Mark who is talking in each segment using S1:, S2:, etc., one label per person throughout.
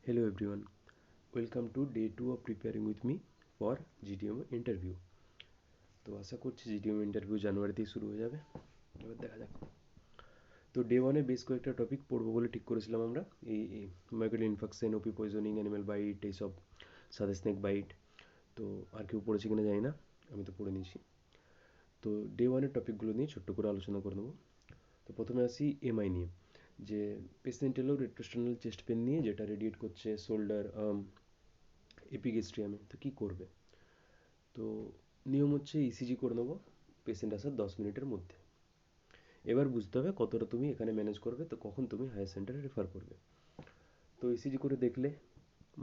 S1: Hello everyone, welcome to day 2 of preparing with me for GTM interview। তো আশা করছি GTM interview জানুয়ারিতেই শুরু হয়ে যাবে। এবার দেখা যাক। তো ডে ওয়ানে বেশ কয়েকটা টপিক পড়বো বলে ঠিক করেছিলাম আমরা, এই মাইক্রো ইনফেকশন, ওপি পয়জনিং, অ্যানিম্যাল বাইট, এইসব, সাদা স্নেক বাইট। তো আর কেউ পড়েছে কিনা জানি না, আমি তো পড়ে নিয়েছি। তো ডে ওয়ানের টপিকগুলো নিয়ে ছোট্ট করে আলোচনা করে নেবো। তো প্রথমে আসি এমআই নিয়ে, যে পেশেন্ট এলো রেট্রোস্টেনাল চেস্ট পেন নিয়ে, যেটা রেডিয়েট করছে শোল্ডার, এপিগেস্ট্রিয়ামে। তো কী করবে? তো নিয়ম হচ্ছে ইসিজি করে নেবো পেশেন্ট আসার 10 মিনিটের মধ্যে। এবার বুঝতে হবে কতটা তুমি এখানে ম্যানেজ করবে, তো কখন তুমি হায়ার সেন্টারে রেফার করবে। তো ইসিজি করে দেখলে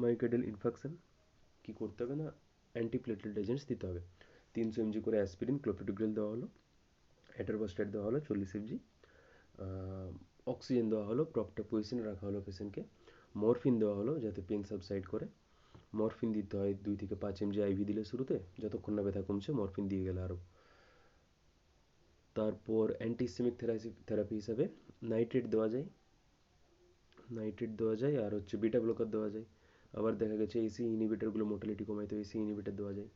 S1: মায়োকার্ডিয়াল ইনফেকশন, কী করতে হবে না, অ্যান্টিপ্লেটলেট এজেন্টস দিতে হবে। 300 mg করে অ্যাসপিরিন, ক্লোপিডোগ্রেল দেওয়া হলো, অ্যাটারবাস্টাইড দেওয়া হলো 40 mg, অক্সিজেন দেওয়া হলো, প্রপটা পজিশনে রাখা হলো পেশেন্টকে, মরফিন দেওয়া হলো যাতে পেন সাবসাইড করে। মরফিন দিতে হয় 2 থেকে 5 mg আইভি দিলে শুরুতে, যতক্ষণ না ব্যথা কমছে মরফিন দিয়ে গেলে আরও। তারপর অ্যান্টিসেমিক থেরাপি হিসাবে নাইট্রেট দেওয়া যায় আর হচ্ছে বিটা ব্লকার দেওয়া যায়। আবার দেখা গেছে এসি ইনহিবিটারগুলো মোটালিটি কমায়, তো এসি ইনহিবিটার দেওয়া যায়।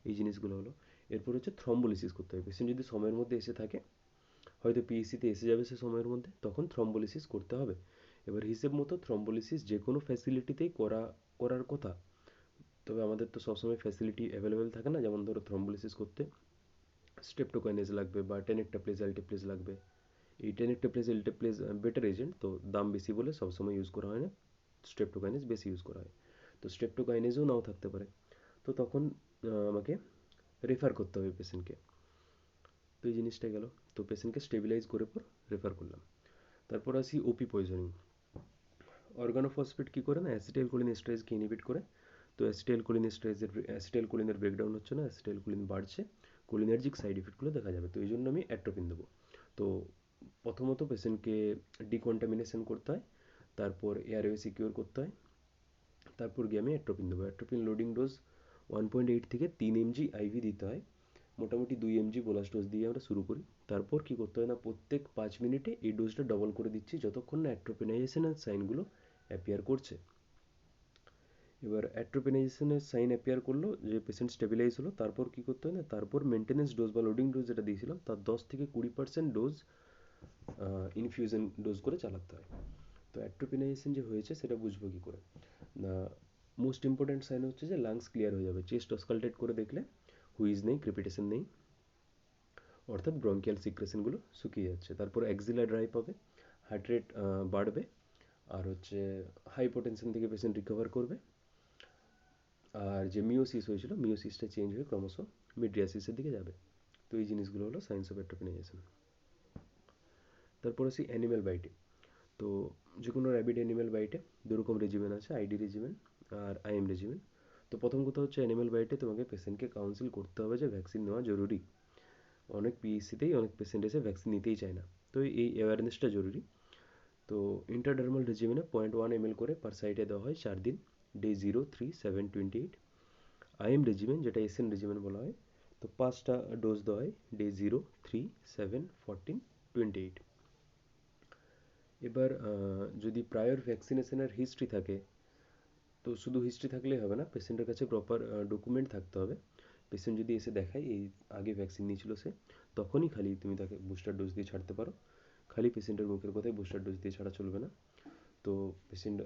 S1: এই জিনিসগুলো হলো। এরপর হচ্ছে থ্রম্বোলিসিস করতে হবে। পেশেন্ট যদি সময়ের মধ্যে এসে থাকে, হয়তো পিএসসিতে এসে যাবে সে সময়ের মধ্যে, তখন থ্রম্বোলিসিস করতে হবে। এবার হিসেব মতো থ্রম্বোলিসিস যে কোনো ফ্যাসিলিটিতেই করার কথা, তবে আমাদের তো সবসময় ফ্যাসিলিটি অ্যাভেলেবেল থাকে না। যেমন ধরো থ্রম্বোলিসিস করতে স্ট্রেপ্টোকাইনেজ লাগবে বা টেনেক্টাপ্লেজ অ্যালটেপ্লেজ লাগবে। এই টেনেক্টাপ্লেজ অ্যালটেপ্লেজ বেটার এজেন্ট, তো দাম বেশি বলে সবসময় ইউজ করা হয় না, স্ট্রেপ্টোকাইনেজ বেশি ইউজ করা হয়। তো স্ট্রেপ্টোকাইনেজও নাও থাকতে পারে, তো তখন আমাকে রেফার করতে হবে পেশেন্টকে। তো এই জিনিসটা গেল। তো পেশেন্টকে স্টেবিলাইজ করে পর রেফার করলাম। তারপর আসি ওপি পয়জনিং। অর্গানোফসফেট কী করে না, অ্যাসিটাইল কোলিন এস্টারেজকে ইনহিবিট করে। তো অ্যাসিটাইল কোলিনের ব্রেকডাউন হচ্ছে না, অ্যাসিটাইল কোলিন বাড়ছে, কোলিনার্জিক সাইড ইফেক্টগুলো দেখা যাবে। তো এই জন্য আমি অ্যাট্রোপিন দেবো। তো প্রথমত পেশেন্টকে ডিকন্টামিনেশন করতে হয়, তারপর এয়ারওয়ে সিকিউর করতে হয়, তারপর গিয়ে আমি অ্যাট্রোপিন দেবো। অ্যাট্রোপিন লোডিং ডোজ 1.8 থেকে 3 mg আইভি দিতে হয়। মোটামুটি 2 mg বোলাস ডোজ দিয়ে আমরা শুরু করি। তারপর কী করতে হয় না, প্রত্যেক 5 মিনিটে এই ডোজটা ডবল করে দিচ্ছি, যতক্ষণ না অ্যাট্রোপিনাইজেশনের সাইনগুলো অ্যাপিয়ার করছে। এবার অ্যাট্রোপিনাইজেশনের সাইন অ্যাপিয়ার করলো, যে পেশেন্ট স্টেবিলাইজ হলো, তারপর কী করতে হয় না, তারপর মেনটেন্যান্স ডোজ বা লোডিং ডোজ যেটা দিয়েছিলাম তার 10 থেকে 20% ডোজ ইনফিউশন ডোজ করে চালাতে হয়। তো অ্যাট্রোপিনাইজেশন যে হয়েছে সেটা বুঝবো কী করে না, মোস্ট ইম্পর্ট্যান্ট সাইন হচ্ছে যে লাংস ক্লিয়ার হয়ে যাবে। চেস্ট অস্কালটেট করে দেখলে হুইজ নেই, ক্রিপিটেশন নেই, অর্থাৎ ব্রঙ্কিয়াল সিক্রেশনগুলো শুকিয়ে যাচ্ছে। তারপর অ্যাক্সিলা ড্রাই পাবে, হার্ট রেট বাড়বে, আর হচ্ছে হাইপোটেনশন থেকে পেশেন্ট রিকভার করবে। আর যে মিওসিস হয়েছিল, মিওসিসটা চেঞ্জ হয়ে ক্রমশ মিড্রিয়াসিসের দিকে যাবে। তো এই জিনিসগুলো হলো সায়েন্স অফ অ্যাট্রোপিনাইজেশন। তারপর আসি অ্যানিম্যাল বাইটে। তো যে কোনো র্যাবিড অ্যানিম্যাল বাইটে দুরকম রেজিমেন আছে, আইডি রেজিমেন আর আইএম রেজিমেন। তো প্রথম কথা হচ্ছে অ্যানিম্যাল বাইটে তোমাকে পেশেন্টকে কাউন্সিল করতে হবে যে ভ্যাকসিন নেওয়া জরুরি। অনেক পিএসসিতেই অনেক পেশেন্ট এসে ভ্যাকসিন নিতেই চায় না, তো এই অ্যাওয়ারনেসটা জরুরি। তো ইন্টারডার্মাল রেজিমেনে 0.1 ml করে পার সাইডে দেওয়া হয় 4 দিন, ডে 0, 3, 7, 28। আইএম রেজিমেন, যেটা এসএন রেজিমেন বলা হয়, তো 5টা ডোজ দেওয়া হয়, ডে 0, 3, 7, 14, 28। এবার যদি প্রায়র ভ্যাকসিনেশনের হিস্ট্রি থাকে, তো শুধু হিস্ট্রি থাকলেই হবে না, পেশেন্টের কাছে প্রপার ডকুমেন্ট থাকতে হবে। পেশেন্ট যদি এসে দেখায় এই আগে ভ্যাকসিন নিয়েছিল সে, তখনই খালি তুমি তাকে বুস্টার ডোজ দিয়ে ছাড়তে পারো। খালি পেশেন্টের মুখের কথায় বুস্টার ডোজ দিয়ে ছাড়া চলবে না। তো পেশেন্ট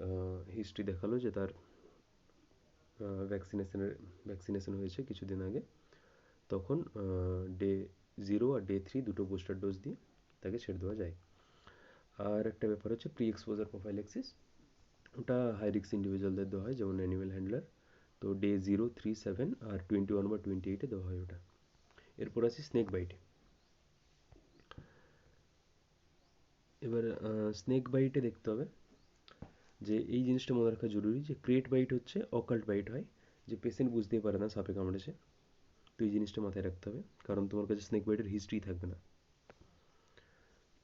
S1: হিস্ট্রি দেখালো যে তার ভ্যাকসিনেশন হয়েছে কিছুদিন আগে, তখন ডে 0 আর ডে 3 দুটো বুস্টার ডোজ দিয়ে তাকে ছেড়ে দেওয়া যায়। আর একটা ব্যাপার হচ্ছে প্রি এক্সপোজার প্রোফাইল্যাক্সিস, ওটা হাই রিস্ক ইন্ডিভিজুয়ালদের দেওয়া হয়, যেমন অ্যানিমেল হ্যান্ডলার। তো ডে 0, 3, 7 আর 21 বা 28-এ দেওয়া হয় ওটা। এরপর আসি স্নেক বাইটে। এবার স্নেক বাইটে দেখতে হবে যে এই জিনিসটা মনে রাখা জরুরি যে ক্রেট বাইট হচ্ছে অকাল্ট বাইট হয়, যে পেশেন্ট বুঝতেই পারে না সাপে কামড়েছে। তো এই জিনিসটা মাথায় রাখতে হবে, কারণ তোমার কাছে স্নেক বাইটের হিস্ট্রি থাকবে না।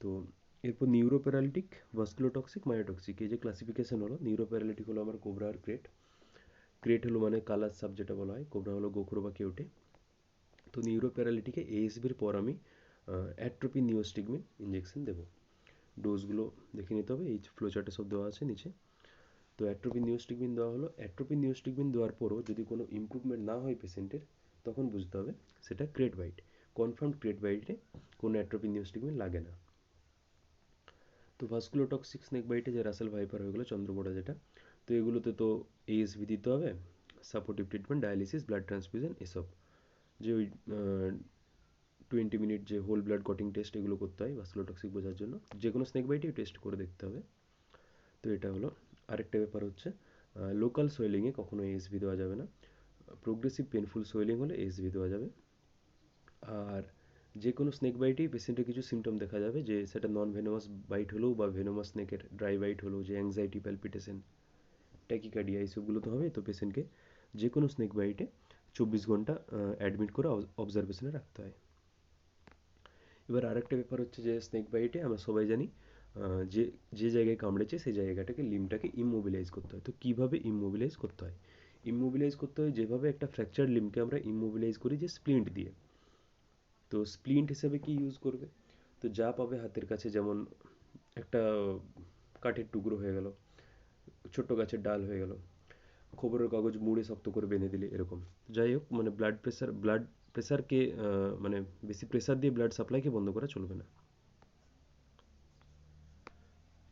S1: তো এরপর নিউরোপ্যারালিটিক, ভাস্কুলোটক্সিক, মায়োটক্সিক, এই যে ক্লাসিফিকেশন হলো, নিউরোপ্যারালিটিক হলো আমার কোবরা আর ক্রেট। ক্রেট হলো মানে কালার সাব যেটা বলা হয়, কোবরা হলো গোখরো বা কেউটে। তো নিউরোপ্যারালিটিকে এএসবির পর আমি অ্যাট্রোপিন নিওস্টিগমিন ইঞ্জেকশন দেবো। ডোজগুলো দেখে নিতে হবে, এই ফ্লোচার্টে সব দেওয়া আছে নিচে। তো অ্যাট্রোপিন নিওস্টিকমিন দেওয়া হলো। অ্যাট্রোপিন নিওস্টিকমিন দেওয়ার পরও যদি কোনো ইমপ্রুভমেন্ট না হয় পেশেন্টের, তখন বুঝতে হবে সেটা ক্রেট বাইট। কনফার্ম ক্রেট বাইটে কোনো অ্যাট্রোপিন নিওস্টিকমিন লাগে না। তো ভাস্কুলোটক্সিক স্নেক বাইটে যে রাসেল ভাইপার হয়ে গেলো, চন্দ্রবোড়া যেটা, তো এগুলোতে তো এএসভি দিতে হবে, supportive treatment, dialysis, blood transfusion, এসব যে ওই 20 মিনিট যে হোল ব্লাড কটিং টেস্ট এগুলো করতে হয় ভাস্কুলোটক্সিক বোঝার জন্য। যে কোনো স্নেক বাইটেই টেস্ট করে দেখতে হবে। তো এটা হলো। আরেকটা ব্যাপার হচ্ছে লোকাল সোয়েলিংয়ে কখনো এএসভি দেওয়া যাবে না। প্রোগ্রেসিভ পেনফুল সোয়েলিং হলে এএসভি দেওয়া যাবে। আর যে কোনো স্নেক বাইটেই পেশেন্টের কিছু সিমটম দেখা যাবে, যে সেটা নন ভেনোমাস বাইট হলেও বা ভেনোমাস স্নেকের ড্রাই বাইট হলেও, যে অ্যাংজাইটি, প্যালপিটেশন, ট্যাকিকার্ডিয়া, এইসবগুলো তো হবে। তো পেশেন্টকে যে কোনো স্নেক বাইটে 24 ঘন্টা অ্যাডমিট করে অবজারভেশনে রাখতে হয়। এবার আরেকটা ব্যাপার হচ্ছে যে স্নেক বাইটে আমরা সবাই জানি যে যে জায়গায় কামড়েছে সেই জায়গাটাকে, লিম্বটাকে ইমমোবিলাইজ করতে হয়। তো কীভাবে ইমমোবিলাইজ করতে হয়? ইমমোবিলাইজ করতে হয় যেভাবে একটা ফ্র্যাকচার লিম্বকে আমরা ইমমোবিলাইজ করি, যে স্প্লিন্ট দিয়ে। তো স্প্লিন্ট হিসেবে কি ইউজ করবে? তো যা পাবে হাতের কাছে, যেমন একটা কাঠের টুকরো হয়ে গেল, ছোট্ট গাছের ডাল হয়ে গেল, খবরের কাগজ মুড়ে শক্ত করে বেঁধে দিলে, এরকম। যাই হোক, মানে ব্লাড প্রেশারকে মানে বেশি প্রেশার দিয়ে ব্লাড সাপ্লাইকে বন্ধ করা চলবে না,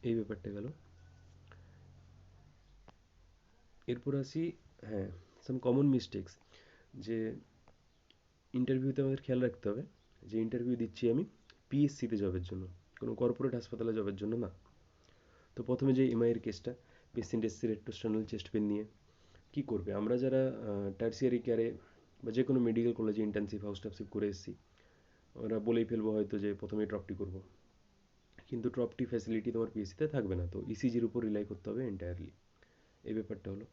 S1: এই ব্যাপারটা গেল। এরপর আসি, হ্যাঁ, সাম কমন মিস্টেক্স, যে ইন্টারভিউতে আমাদের খেয়াল রাখতে হবে যে ইন্টারভিউ দিচ্ছি আমি পিএসসিতে জবের জন্য, কোনো কর্পোরেট হাসপাতালে জবের জন্য না। তো প্রথমে যে এমআইয়ের কেসটা, পেশেন্ট এসছে রেট্রোস্টার্নাল চেস্ট পেন নিয়ে, কী করবে? আমরা যারা টার্সিয়ারি কেয়ারে বা যে কোনো মেডিকেল কলেজে ইন্টার্নশিপ, হাউসটাপশিপ করে এসেছি, ওরা বলেই ফেলবো হয়তো যে প্রথমেই ড্রপটি করবো, কিন্তু ড্রপটি ফ্যাসিলিটি তোমার পিএসসিতে থাকবে না। তো ইসিজির উপর রিলাই করতে হবে এন্টায়ারলি, এই ব্যাপারটা হলো।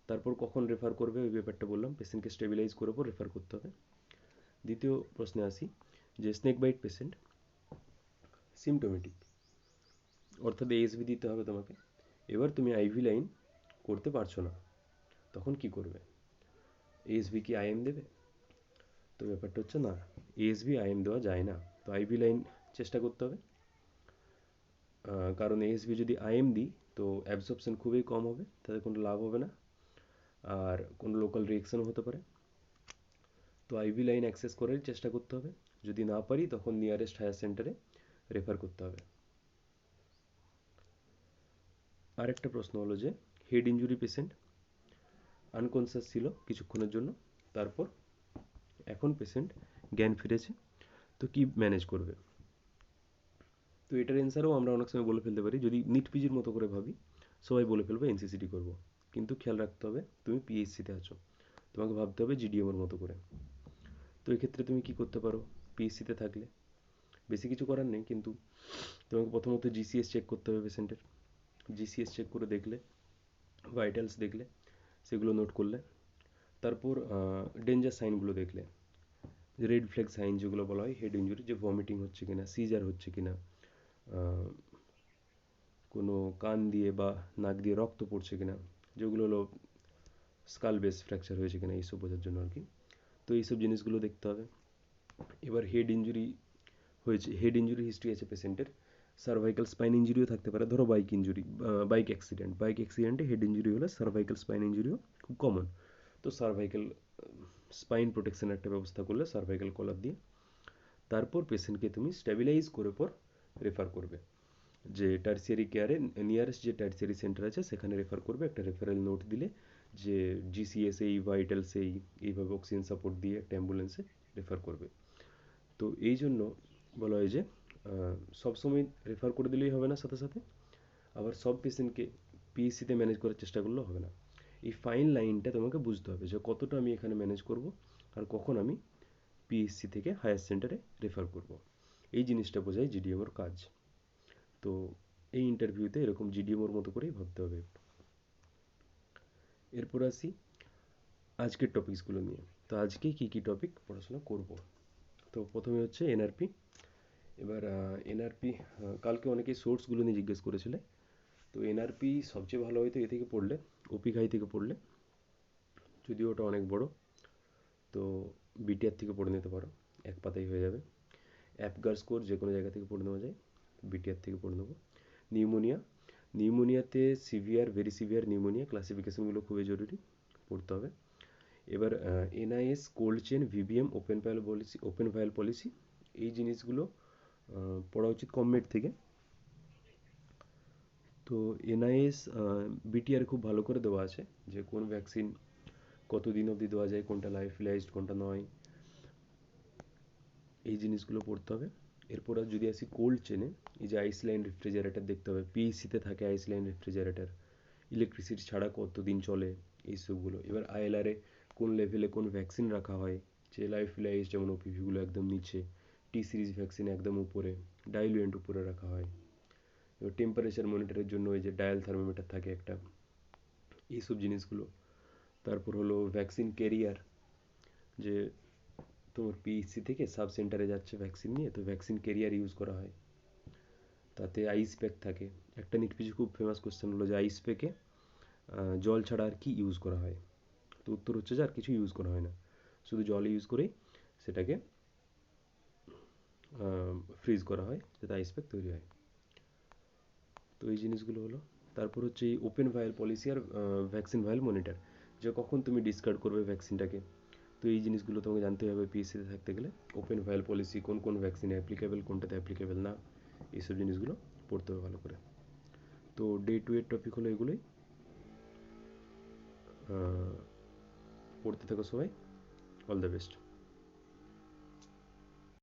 S1: তারপর কখন রেফার করবে ওই ব্যাপারটা বললাম, পেশেন্টকে স্টেবিলাইজ করে পর রেফার করতে হবে। দ্বিতীয় প্রশ্নে আসি, যে স্নেক বাইট পেশেন্ট সিমটোমেটিক, অর্থাৎ এএসভি দিতে হবে তোমাকে। এবার তুমি আইভি লাইন করতে পারছো না, তখন কি করবে? এএসভি কি আইএম দেবে? তো ব্যাপারটা হচ্ছে না, এএসভি আইএম দেওয়া যায় না। তো আইভি লাইন চেষ্টা করতে হবে, কারণ এএসভি যদি আইএম দিই তো অ্যাবজর্পশন খুবই কম হবে, তাতে কোনো লাভ হবে না, আর কোনো লোকাল রিয়েকশনও হতে পারে। তো আইভি লাইন অ্যাক্সেস করার চেষ্টা করতে হবে। যদি না পারি তখন নিয়ারেস্ট হায়ার সেন্টারে রেফার করতে হবে। আরেকটা প্রশ্ন হলো যে হেড ইঞ্জুরি পেশেন্ট আনকনসিয়াস ছিল কিছুক্ষণের জন্য, তারপর এখন পেশেন্ট জ্ঞান ফিরেছে, তো কি ম্যানেজ করবে? তো এটার অ্যান্সারও আমরা অনেক সময় বলে ফেলতে পারি, যদি নিট পিজির মতো করে ভাবি, সবাই বলে ফেলবো এনসিসিটি করব। কিন্তু খেয়াল রাখতে হবে তুমি পিএইচসিতে আছো, তোমাকে ভাবতে হবে জিডিএমের মতো করে। তো এক্ষেত্রে তুমি কি করতে পারো? পিএইচসিতে থাকলে বেশি কিছু করার নেই, কিন্তু তোমাকে প্রথমত জিসিএস চেক করতে হবে পেশেন্টের। জিসিএস চেক করে দেখলে, ভাইটালস দেখলে, সেগুলো নোট করলে, তারপর ডেঞ্জার সাইনগুলো দেখলে, রেড ফ্ল্যাগ সাইন যেগুলো বলা হয় হেড ইঞ্জুরি, যে ভমিটিং হচ্ছে কিনা, সিজার হচ্ছে কিনা, কোনো কান দিয়ে বা নাক দিয়ে রক্ত পড়ছে কিনা, যেগুলো হলো স্কাল বেস ফ্র্যাকচার হয়েছে কিনা, এইসব বোঝার জন্য আর কি। তো এইসব জিনিসগুলো দেখতে হবে। এবার হেড ইঞ্জুরি হয়েছে, হেড ইঞ্জুরি হিস্ট্রি আছে পেশেন্টের, সার্ভাইকাল স্পাইন ইঞ্জুরিও থাকতে পারে। ধরো বাইক ইঞ্জুরি, বাইক অ্যাক্সিডেন্টে হেড ইঞ্জুরি হলে সার্ভাইকাল স্পাইন ইঞ্জুরিও খুব কমন। তো সার্ভাইকাল স্পাইন প্রোটেকশনের একটা ব্যবস্থা করলে সার্ভাইকাল কলার দিয়ে, তারপর পেশেন্টকে তুমি স্টেবিলাইজ করে পর রেফার করবে, যে টার্সিয়ারি কেয়ারে নিয়ারেস্ট যে টার্সিয়ারি সেন্টার আছে সেখানে রেফার করবে। একটা রেফারেল নোট দিলে যে জিসিএস এই ভাইটালস এইভাবে অক্সিজেন সাপোর্ট দিয়ে একটা অ্যাম্বুলেন্সে রেফার করবে। তো এই জন্য বলা হয় যে সবসময় রেফার করে দিলেই হবে না সাথে সাথে, আবার সব পেশেন্টকে পিএইচসিতে ম্যানেজ করার চেষ্টা করলেও হবে না। এই ফাইন লাইনটা তোমাকে বুঝতে হবে, যে কতটা আমি এখানে ম্যানেজ করব আর কখন আমি পিএইচসি থেকে হায়ার সেন্টারে রেফার করব। এই জিনিসটা বোঝায় জিডিএমওর কাজ। তো এই ইন্টারভিউতে এরকম জিডিএমওর মতো করেই ভাবতে হবে। এরপর আসি আজকের টপিকসগুলো নিয়ে। তো আজকে কী কী টপিক পড়াশোনা করব? তো প্রথমে হচ্ছে এনআরপি। এবার এনআরপি কালকে অনেকেই সোর্সগুলো নিয়ে জিজ্ঞেস করেছিলে। তো এনআরপি সবচেয়ে ভালো হয়তো এ থেকে পড়লে, ওপি ঘাই থেকে পড়লে, যদিও ওটা অনেক বড়। তো বিটিআর থেকে পড়ে নিতে পারো, এক পাতাই হয়ে যাবে। অ্যাপগার স্কোর যে কোনো জায়গা থেকে পড়ে নেওয়া যায়, বিটিআর থেকে পড়ে নেবো। নিউমোনিয়া, নিউমোনিয়াতে সিভিয়ার, ভেরি সিভিয়ার নিউমোনিয়া ক্লাসিফিকেশনগুলো খুবই জরুরি, পড়তে হবে। এবার NIS, cold chain, VVM, open vial policy, এই জিনিসগুলো পড়া উচিত কমমেড থেকে। তো এনআইএস বিটিআর খুব ভালো করে দেওয়া আছে, যে কোন ভ্যাকসিন কতদিন অবধি দেওয়া যায়, কোনটা লাইফিলাইজড কোনটা নয়, এই জিনিসগুলো পড়তে হবে। এরপর আর যদি আসি কোল্ড চেনে, এই যে আইসল্যান্ড রেফ্রিজারেটর দেখতে হবে, পিইসিতে থাকে আইসল্যান্ড রেফ্রিজারেটর, ইলেকট্রিসিটি ছাড়া কতদিন চলে, এইসবগুলো। এবার আইএলআরে কোন লেভেলে কোন ভ্যাকসিন রাখা হয়, যে লাইফিলাইজ যেমন ওপিভিগুলো একদম নিচে, টি সিরিজ ভ্যাকসিন একদম উপরে, ডাইলুয়েন্ট উপরে রাখা হয়। এবার টেম্পারেচার মনিটরের জন্য ওই যে ডায়াল থার্মোমিটার থাকে একটা, এইসব জিনিসগুলো। তারপর হলো ভ্যাকসিন ক্যারিয়ার, যে তোমার পিএইচসি থেকে সাব সেন্টারে যাচ্ছে ভ্যাকসিন নিয়ে, তো ভ্যাকসিন ক্যারিয়ার ইউজ করা হয়, তাতে আইস প্যাক থাকে। একটা নিট পিছু খুব ফেমাস কোশ্চেন হলো যে আইস প্যাকে জল ছাড়া আর কি ইউজ করা হয়, তো উত্তর হচ্ছে যে আর কিছু ইউজ করা হয় না, শুধু জল ইউজ করেই সেটাকে ফ্রিজ করা হয় যাতে আইস প্যাক তৈরি হয়। তো এই জিনিসগুলো হলো। তারপর হচ্ছে এই ওপেন ভায়াল পলিসি আর ভ্যাকসিন ভায়াল মনিটর, যে কখন তুমি ডিসকার্ড করবে ভ্যাকসিনটাকে। তো এই জিনিসগুলো তোমাকে জানতে হবে পিএসসিতে থাকতে গেলে। ওপেন ভায়াল পলিসি, কোন কোন ভ্যাকসিনে অ্যাপ্লিকেবল, কোনটাতে অ্যাপ্লিকেবল না, এইসব জিনিসগুলো পড়তে হবে ভালো করে। তো ডে টু এর টপিক হলো এগুলোই। পড়তে থাকো সবাই, অল দ্য বেস্ট।